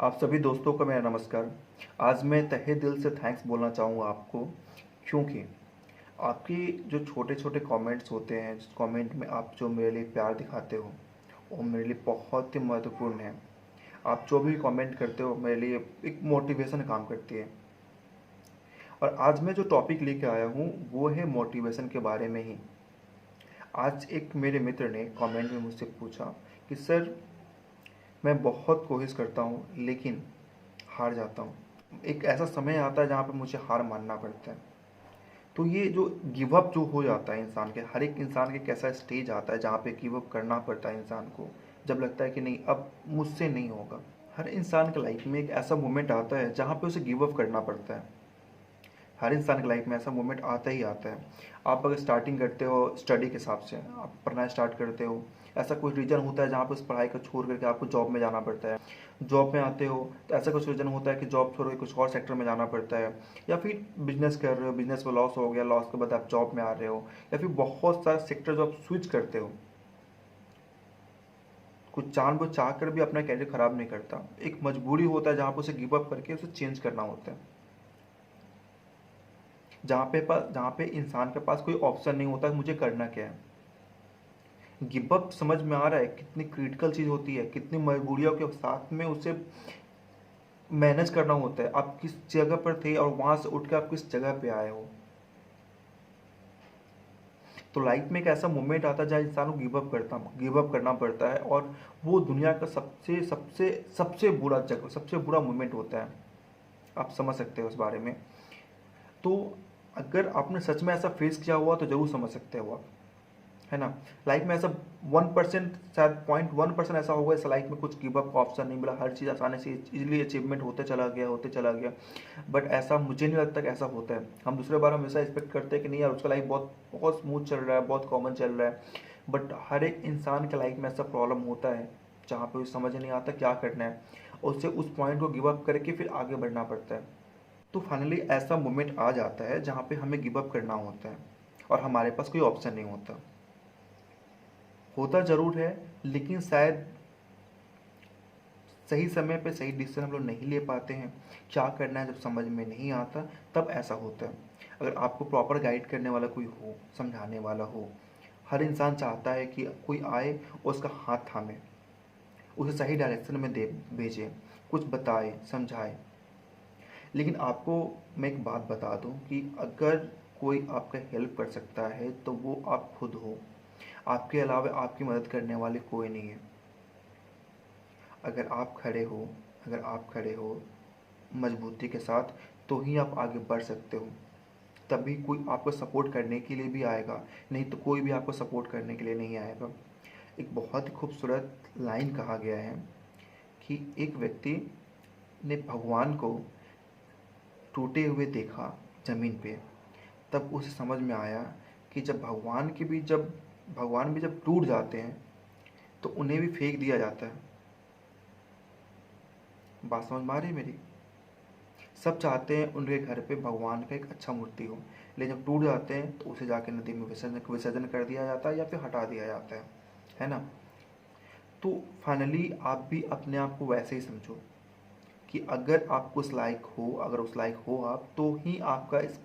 आप सभी दोस्तों को मेरा नमस्कार। आज मैं तहे दिल से थैंक्स बोलना चाहूँगा आपको, क्योंकि आपकी जो छोटे-छोटे कमेंट्स होते हैं, जिस कमेंट में आप जो मेरे लिए प्यार दिखाते हो, वो मेरे लिए बहुत ही महत्वपूर्ण है। आप जो भी कमेंट करते हो मेरे लिए एक मोटिवेशन काम करती है। और आज मैं जो टॉपिक लेके आया हूँ, वो है मोटिवेशन के बारे में ही। आज एक मेरे मित्र ने कमेंट में मुझसे पूछा कि सर, मैं बहुत कोशिश करता हूँ लेकिन हार जाता हूँ। एक ऐसा समय आता है जहाँ पे मुझे हार मानना पड़ता है। तो ये जो गिव अप जो हो जाता है इंसान के, हर एक इंसान के एक ऐसा स्टेज आता है जहाँ पे गिव अप करना पड़ता है इंसान को, जब लगता है कि नहीं, अब मुझसे नहीं होगा। हर इंसान के लाइफ में एक ऐसा मोमेंट आता है जहाँ पे उसे गिव अप करना पड़ता है। हर इंसान की लाइफ में ऐसा मोमेंट आता ही आता है। आप अगर स्टार्टिंग करते हो स्टडी के हिसाब से, आप पढ़ना स्टार्ट करते हो, ऐसा कुछ रीज़न होता है जहाँ पे उस पढ़ाई को छोड़ करके आपको जॉब में जाना पड़ता है। जॉब में आते हो तो ऐसा कुछ रीज़न होता है कि जॉब छोड़ के कुछ और सेक्टर में जाना पड़ता है, या फिर बिजनेस कर रहे हो, बिजनेस में लॉस हो गया, लॉस के बाद आप जॉब में आ रहे हो, या फिर बहुत सारे सेक्टर जो आप स्विच करते हो। कुछ जानबूझ चाह कर भी अपना कैरियर ख़राब नहीं करता, एक मजबूरी होता है जहाँ पर उसे गिव अप करके उसे चेंज करना होता है। जहाँ पे इंसान के पास कोई ऑप्शन नहीं होता मुझे करना क्या है। गिव अप समझ में आ रहा है कितनी क्रिटिकल चीज़ होती है, कितनी मजबूरियों के साथ में उसे मैनेज करना होता है। आप किस जगह पर थे और वहाँ से उठ के आप किस जगह पे आए हो। तो लाइफ में एक ऐसा मोमेंट आता है जहाँ इंसान को गिव अप करना पड़ता है, और वो दुनिया का सबसे सबसे सबसे बुरा मोमेंट होता है। आप समझ सकते हो उस बारे में। तो अगर आपने सच में ऐसा फेस किया हुआ तो ज़रूर समझ सकते हो आप, है ना। लाइफ में ऐसा 1%, शायद 0.1% ऐसा होगा इस लाइफ में कुछ गिव अप का ऑप्शन नहीं मिला, हर चीज़ आसानी से इजीली अचीवमेंट होते चला गया। बट ऐसा मुझे नहीं लगता कि ऐसा होता है। हम दूसरे बार हमेशा एक्सपेक्ट करते हैं कि नहीं यार, उसका लाइफ बहुत बहुत स्मूथ चल रहा है, बहुत कॉमन चल रहा है। बट हर एक इंसान के लाइफ में ऐसा प्रॉब्लम होता है जहाँ पे उसे समझ नहीं आता क्या करना है, और उसे उस पॉइंट को गिव अप करके फिर आगे बढ़ना पड़ता है। तो फाइनली ऐसा मोमेंट आ जाता है जहाँ पे हमें गिव अप करना होता है, और हमारे पास कोई ऑप्शन नहीं होता। होता ज़रूर है, लेकिन शायद सही समय पे सही डिसीजन हम लोग नहीं ले पाते हैं। क्या करना है जब समझ में नहीं आता, तब ऐसा होता है। अगर आपको प्रॉपर गाइड करने वाला कोई हो, समझाने वाला हो, हर इंसान चाहता है कि कोई आए और उसका हाथ थामे, उसे सही डायरेक्शन में दे भेजे, कुछ बताए, समझाए। लेकिन आपको मैं एक बात बता दूं कि अगर कोई आपका हेल्प कर सकता है तो वो आप खुद हो। आपके अलावा आपकी मदद करने वाले कोई नहीं है। अगर आप खड़े हो अगर आप खड़े हो मजबूती के साथ, तो ही आप आगे बढ़ सकते हो। तभी कोई आपको सपोर्ट करने के लिए भी आएगा, नहीं तो कोई भी आपको सपोर्ट करने के लिए नहीं आएगा। एक बहुत ही खूबसूरत लाइन कहा गया है कि एक व्यक्ति ने भगवान को टूटे हुए देखा ज़मीन पे, तब उसे समझ में आया कि जब भगवान भी जब टूट जाते हैं तो उन्हें भी फेंक दिया जाता है। बात समझ में आ रही है मेरी। सब चाहते हैं उनके घर पे भगवान का एक अच्छा मूर्ति हो, लेकिन जब टूट जाते हैं तो उसे जाके नदी में विसर्जन कर दिया जाता है, या फिर हटा दिया जाता है ना। तो फाइनली आप भी अपने आप को वैसे ही समझो कि अगर आप उस लायक हो, अगर उस लायक हो आप, तो ही आपका इस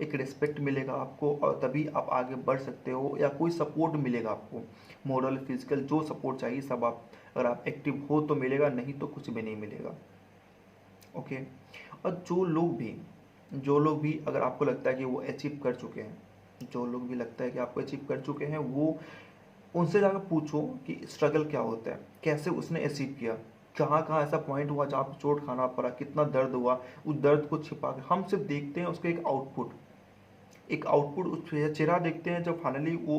एक रिस्पेक्ट मिलेगा आपको, और तभी आप आगे बढ़ सकते हो, या कोई सपोर्ट मिलेगा आपको। मॉरल फिजिकल जो सपोर्ट चाहिए सब आप, अगर आप एक्टिव हो तो मिलेगा, नहीं तो कुछ भी नहीं मिलेगा। ओके। और जो लोग भी अगर आपको लगता है कि वो अचीव कर चुके हैं, जो लोग भी लगता है कि आपको अचीव कर चुके हैं, वो उनसे जाकर पूछो कि स्ट्रगल क्या होता है, कैसे उसने अचीव किया, कहाँ कहाँ ऐसा पॉइंट हुआ जहाँ पे चोट खाना पड़ा, कितना दर्द हुआ। उस दर्द को छिपा के हम सिर्फ देखते हैं उसके एक आउटपुट उस चेहरा देखते हैं जब फाइनली वो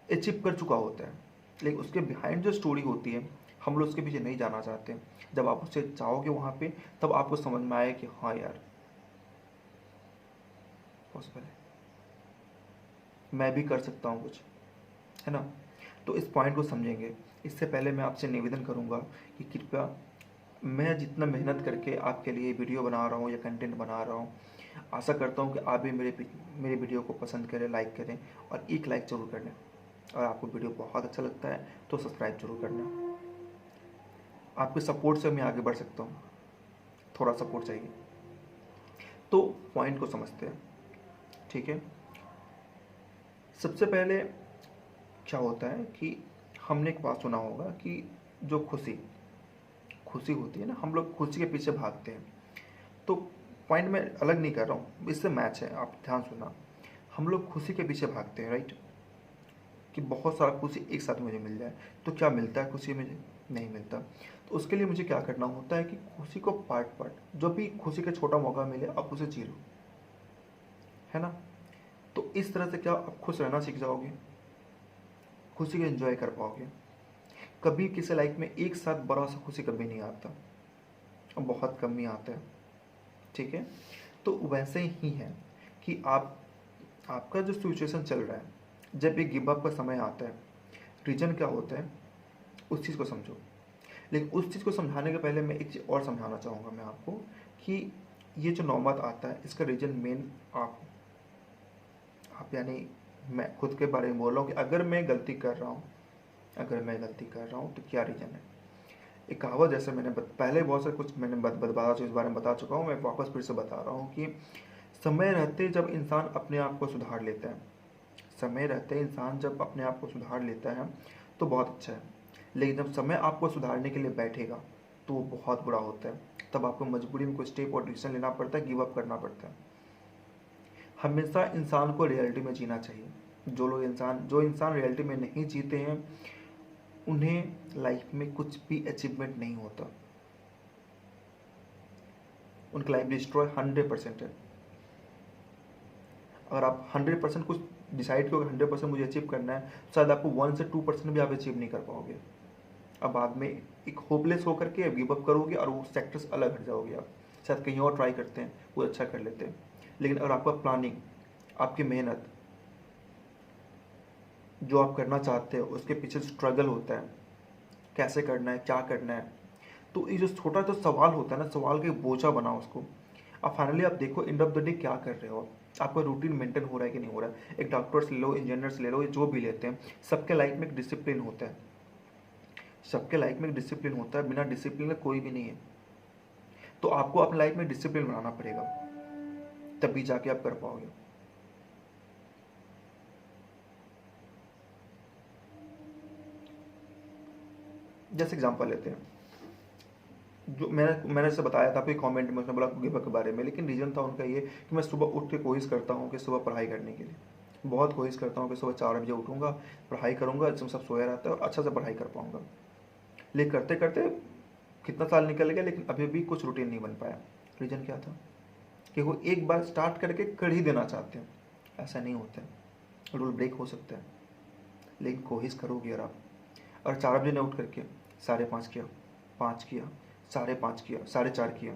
अचीव कर चुका होता है। लेकिन उसके बिहाइंड जो स्टोरी होती है, हम लोग उसके पीछे नहीं जाना चाहते। जब आप उससे जाओगे वहाँ पे, तब आपको समझ में आए कि हाँ यार, पॉसिबल है, मैं भी कर सकता हूँ कुछ, है ना। तो इस पॉइंट को समझेंगे। इससे पहले मैं आपसे निवेदन करूँगा कि कृपया, मैं जितना मेहनत करके आपके लिए वीडियो बना रहा हूँ या कंटेंट बना रहा हूँ, आशा करता हूँ कि आप भी मेरे वीडियो को पसंद करें, लाइक करें, और एक लाइक ज़रूर कर लें। और आपको वीडियो बहुत अच्छा लगता है तो सब्सक्राइब जरूर करना। आपके सपोर्ट से मैं आगे बढ़ सकता हूँ, थोड़ा सपोर्ट चाहिए। तो पॉइंट को समझते हैं, ठीक है। सबसे पहले क्या होता है कि हमने एक बात सुना होगा कि जो खुशी खुशी होती है ना, हम लोग खुशी के पीछे भागते हैं। तो पॉइंट मैं अलग नहीं कर रहा हूँ, इससे मैच है, आप ध्यान सुनना। हम लोग खुशी के पीछे भागते हैं, राइट, कि बहुत सारा खुशी एक साथ मुझे मिल जाए। तो क्या मिलता है खुशी मुझे? नहीं मिलता। तो उसके लिए मुझे क्या करना होता है कि खुशी को पार्ट पार्ट, जो भी खुशी का छोटा मौका मिले आप उसे जी लो, है ना। तो इस तरह से क्या आप खुश रहना सीख जाओगे, खुशी को एंजॉय कर पाओगे। कभी किसी लाइफ में एक साथ बड़ा सा खुशी कभी नहीं आता, और बहुत कम ही आता है, ठीक है। तो वैसे ही है कि आपका जो सिचुएशन चल रहा है, जब एक गिव अप का समय आता है, रीजन क्या होता है उस चीज़ को समझो। लेकिन उस चीज़ को समझाने के पहले मैं एक चीज़ और समझाना चाहूँगा मैं आपको, कि ये जो नौबत आता है इसका रीजन मेन आप यानी मैं खुद के बारे में बोल रहा हूँ कि अगर मैं गलती कर रहा हूँ, तो क्या रीज़न है। एक कहावत, जैसे मैंने पहले बहुत सारे कुछ मैंने बता इस बारे में बता चुका हूँ, मैं वापस फिर से बता रहा हूँ कि समय रहते जब इंसान अपने आप को सुधार लेता है, समय रहते इंसान जब अपने आप को सुधार लेता है तो बहुत अच्छा है। लेकिन जब समय आपको सुधारने के लिए बैठेगा तो वो बहुत बुरा होता है। तब आपको मजबूरी में कोई स्टेप और डिसीजन लेना पड़ता है, गिव अप करना पड़ता है। हमेशा इंसान को रियलिटी में जीना चाहिए। जो इंसान रियलिटी में नहीं जीते हैं उन्हें लाइफ में कुछ भी अचीवमेंट नहीं होता, उनकी लाइफ डिस्ट्रॉय 100% है। अगर आप 100% कुछ डिसाइड करोगे 100% मुझे अचीव करना है, शायद आपको 1 से 2% भी आप अचीव नहीं कर पाओगे। अब बाद में एक होपलेस होकर के गिव अप करोगे और वो सेक्टर्स अलग हट जाओगे, आप शायद कहीं और ट्राई करते हैं, वो अच्छा कर लेते हैं। लेकिन अगर आपका प्लानिंग, आपकी मेहनत, जो आप करना चाहते हो उसके पीछे स्ट्रगल होता है, कैसे करना है, क्या करना है, तो ये जो छोटा जो सवाल होता है ना, सवाल के बोझा बनाओ उसको। अब फाइनली आप देखो एंड ऑफ द डे क्या कर रहे हो, आपका रूटीन मेंटेन हो रहा है कि नहीं हो रहा है। एक डॉक्टर्स ले लो, इंजीनियर्स ले लो, जो भी लेते हैं, सबके लाइफ में एक डिसिप्लिन होता है, सबके लाइफ में एक डिसिप्लिन होता है, बिना डिसिप्लिन का कोई भी नहीं है। तो आपको अपनी लाइफ में डिसिप्लिन बनाना पड़ेगा, तभी जाके आप कर पाओगे। जैसे एग्जांपल लेते हैं, जो मैंने जैसे बताया था आपके कमेंट में, उसने बोला गिव अप के बारे में, लेकिन रीज़न था उनका ये कि मैं सुबह उठ के कोशिश करता हूँ कि सुबह पढ़ाई करने के लिए बहुत कोशिश करता हूँ कि सुबह 4 बजे उठूँगा, पढ़ाई करूँगा, जब सब सोया रहता है और अच्छा से पढ़ाई कर पाऊँगा। लेकिन करते करते कितना साल निकल गया, लेकिन अभी भी कुछ रूटीन नहीं बन पाया। रीज़न क्या था कि वो एक बार स्टार्ट करके कर ही देना चाहते हैं। ऐसा नहीं होता है, रूल ब्रेक हो सकता है, लेकिन कोशिश करोगे अगर आप। और 4 बजे न उठ करके 5:30 किया, 5 किया, 5:30 किया, 4:30 किया,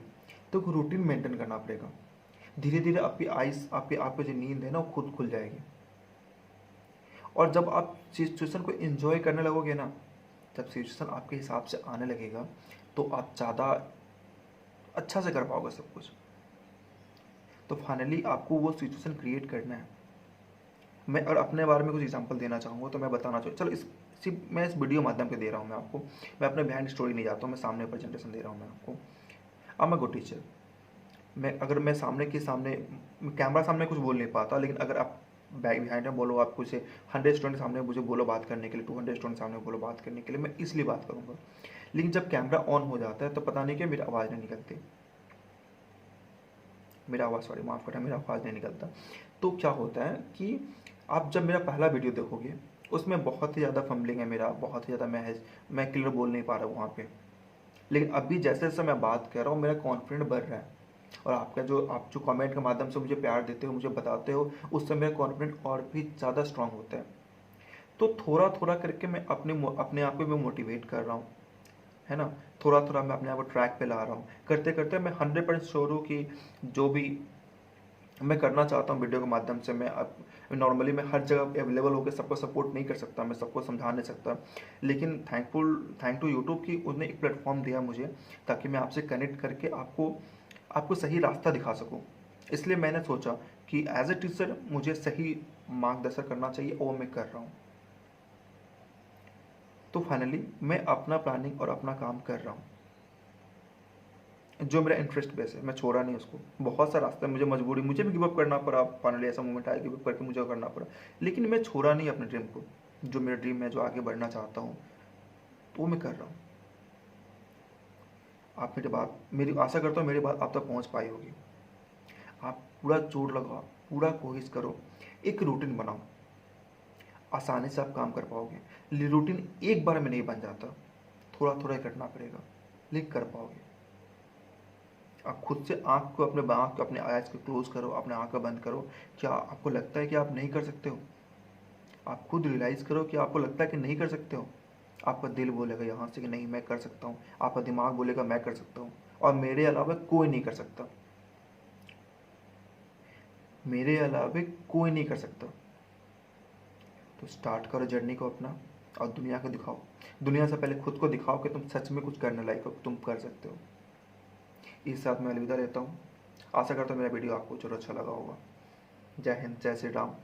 तो रूटीन मेंटेन करना पड़ेगा। धीरे धीरे आपकी आइस, आपकी जो नींद है ना वो खुद खुल जाएगी। और जब आप सिचुएशन को एंजॉय करने लगोगे ना, जब सिचुएशन आपके हिसाब से आने लगेगा तो आप ज़्यादा अच्छा से कर पाओगे सब कुछ। तो फाइनली आपको वो सिचुएशन क्रिएट करना है। मैं और अपने बारे में कुछ एग्जांपल देना चाहूँगा, तो मैं बताना चाहूँ, चलो सिर्फ मैं इस वीडियो माध्यम पे दे रहा हूँ मैं आपको, मैं अपने बिहाइंड स्टोरी नहीं जाता हूँ, मैं सामने प्रेजेंटेशन दे रहा हूँ मैं आपको। I am a good teacher. अगर मैं सामने कैमरा सामने कुछ बोल नहीं पाता, लेकिन अगर आप बैक बिहाइंड में बोलो, आप कुछ 100 स्टूडेंट सामने मुझे बोलो बात करने के लिए, 200 स्टूडेंट सामने बोलो बात करने के लिए, मैं इसलिए बात करूँगा। लेकिन जब कैमरा ऑन हो जाता है तो पता नहीं क्या मेरी आवाज़ नहीं निकलती, मेरा आवाज़ नहीं निकलता। तो क्या होता है कि आप जब मेरा पहला वीडियो देखोगे उसमें बहुत ही ज़्यादा फंबलिंग है मेरा, बहुत ही ज़्यादा मैं क्लियर बोल नहीं पा रहा हूँ वहाँ पे। लेकिन अभी जैसे जैसे मैं बात कर रहा हूँ मेरा कॉन्फिडेंट बढ़ रहा है, और आप जो कमेंट के माध्यम से मुझे प्यार देते हो, मुझे बताते हो, उससे मेरा कॉन्फिडेंट और भी ज़्यादा स्ट्रांग होता है। तो थोड़ा थोड़ा करके मैं अपने आप को मैं मोटिवेट कर रहा हूँ, है ना। थोड़ा थोड़ा मैं अपने आप को ट्रैक पे ला रहा हूँ, करते करते मैं 100% श्योर हूँ कि जो भी मैं करना चाहता हूँ वीडियो के माध्यम से, मैं अब नॉर्मली मैं हर जगह अवेलेबल होकर सबको सपोर्ट नहीं कर सकता, मैं सबको समझा नहीं सकता। लेकिन थैंक टू यूट्यूब कि उसने एक प्लेटफॉर्म दिया मुझे, ताकि मैं आपसे कनेक्ट करके आपको सही रास्ता दिखा सकूँ। इसलिए मैंने सोचा कि एज ए टीचर मुझे सही मार्गदर्शन करना चाहिए, और मैं कर रहा हूँ। तो फाइनली मैं अपना प्लानिंग और अपना काम कर रहा हूँ, जो मेरा इंटरेस्ट बेस है, मैं छोड़ा नहीं उसको। बहुत सा रास्ता मुझे मजबूरी, मुझे भी गिव अप करना पड़ा, फाइनली ऐसा मोमेंट आया गिव अप करके मुझे करना पड़ा, लेकिन मैं छोड़ा नहीं अपने ड्रीम को। जो मेरा ड्रीम है, जो आगे बढ़ना चाहता हूँ, तो वो मैं कर रहा हूँ। आप मेरी बात, मेरी आशा करता हूँ मेरी बात आप तक पहुँच पाई होगी। आप पूरा जोर लगाओ, पूरा कोशिश करो, एक रूटीन बनाओ, आसानी से आप काम कर पाओगे। रूटीन एक बार में नहीं बन जाता, थोड़ा थोड़ा करना पड़ेगा, लेकिन कर पाओगे। आप खुद से आँख को, अपने आइज़ को क्लोज करो, अपने आँख को बंद करो। क्या आपको लगता है कि आप नहीं कर सकते हो? आप खुद रियलाइज़ करो कि आपको लगता है कि नहीं कर सकते हो। आपका दिल बोलेगा यहाँ से कि नहीं मैं कर सकता हूँ, आपका दिमाग बोलेगा मैं कर सकता हूँ, और मेरे अलावा कोई नहीं कर सकता, मेरे अलावा कोई नहीं कर सकता। तो स्टार्ट करो जर्नी को अपना, और दुनिया को दिखाओ। दुनिया से पहले खुद को दिखाओ कि तुम सच में कुछ करने लायक हो, तुम कर सकते हो। इस साथ मैं अलविदा लेता हूँ। आशा करता हूँ मेरा वीडियो आपको जरूर अच्छा लगा होगा। जय हिंद, जय श्री राम।